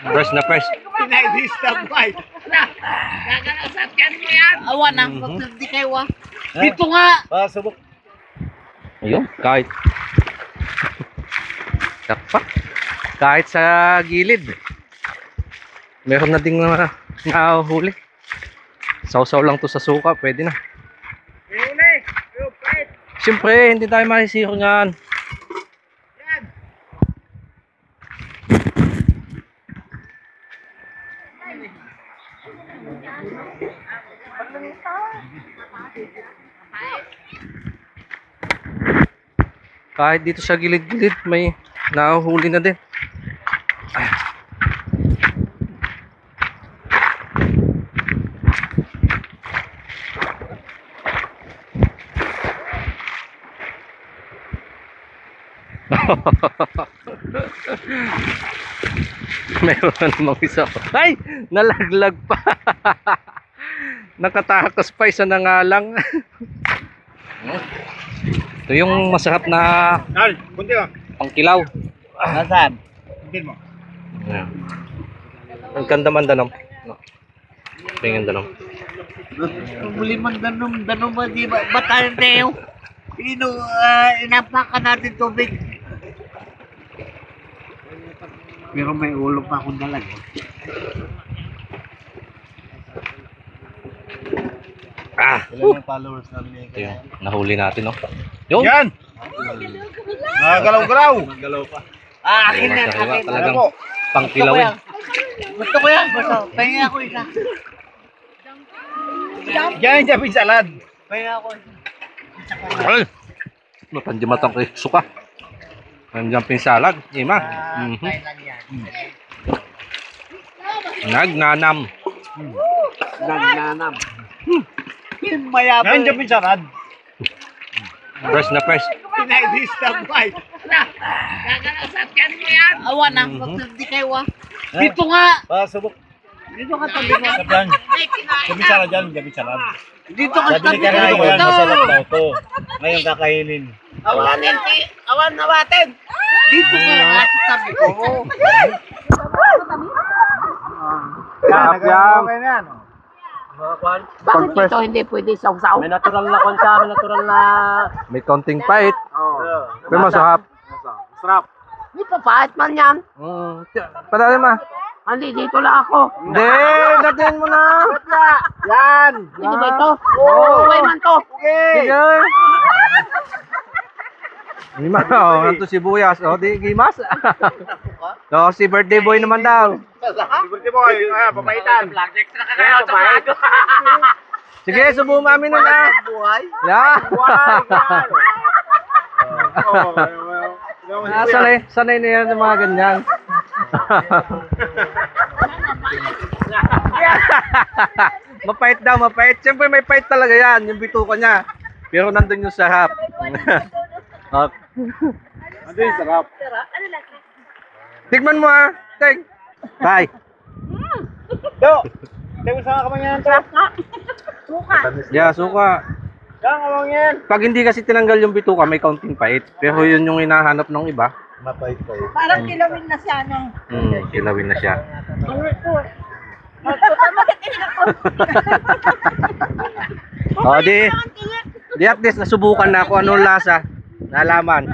Fresh na fresh. Pinay-disturb ba? Gagalasatyan mo yan. Awa na, hindi kayo ah. Dito nga. Subok. Ayun, kahit Takpak. Kahit sa gilid meron na ding nahuli. Sausaw lang to sa suka, pwede na. Siyempre, hindi tayo makisiro niyan. Kahit dito sa gilid-gilid may nahuhuli na din. Meron na namang isa pa. Ay! Nalaglag pa. Nakatakas pa, isa na nga lang. Ito yung masarap na Kunti ba? pangkilaw. Nasaan? Kunti mo. Ayan. Ang ganda man danom. No. Tingin danom. Muli man danom ba di ba? Batal na yun. Inapakan natin tubig. Pero may ulo pa akong dalag. Ilan yung followers namin? Ito yung nahuli natin, no? Yung! Yan! Nagalaw-galaw! Nagalaw pa. Akin na. Sariwa, Akin. talagang pangkilawin. Gusto ko yan. Pahinga ako isa. Yan yung Japanese salad. Pahinga ako isa. Ay! Matandimatang kay suka. Ang jumping salad. Ima. Thailand yan. Nagnanam. Nagnanam. Yung mayabang. Yan yung Japanese salad. Fresh na fresh. Pinay-disturb ba? Gagalasatyan mo yan. Awa na, hindi kayo ah. Dito nga. Subok. Dito ka tabi mo. Sabyan. Japanese salad yan, Japanese salad. Dito ka Sabi ni tabi Kanay ko yan, mo. masarap daw to. Ngayon kakainin. Awan nawatin. Dito ka nasa tabi ko. Sarap yan. Bakit dito hindi pwede sausaw? May natural na konsa, may natural na... May konting pait. Pero masarap. Sarap. Hindi pa pahit man yan. Padali ma. Hindi, dito lang ako. Hindi, datin mo na. Yan! Hindi ba ito? Oo. Okay man to. Sige. Lima, nanto sibuyas. O, di gimas. So, si birthday boy naman daw. Liberty boy, papaitan. Extra ka kayo sa vlog. Sige, subo mami na na. Buhay. Yeah. Sanay na yan sa mga ganyan. Mapait daw, mapait. Siyempre may pait talaga yan, yung bituka niya. Pero nandun yung sarap. Ano yung sarap? Tikman mo ah. Tek. Tay. Do! Tayo sa kamang yan to. Yeah, suka. Yan, kamang yan. Pag hindi kasi tinanggal yung bituka, may kaunting pait. Pero yun yung hinahanap ng iba. Mapait pa yun. Parang kilawin na siya, no? Kilawin na siya. O, di at least nasubukan na ako anong lasa. Nalaman.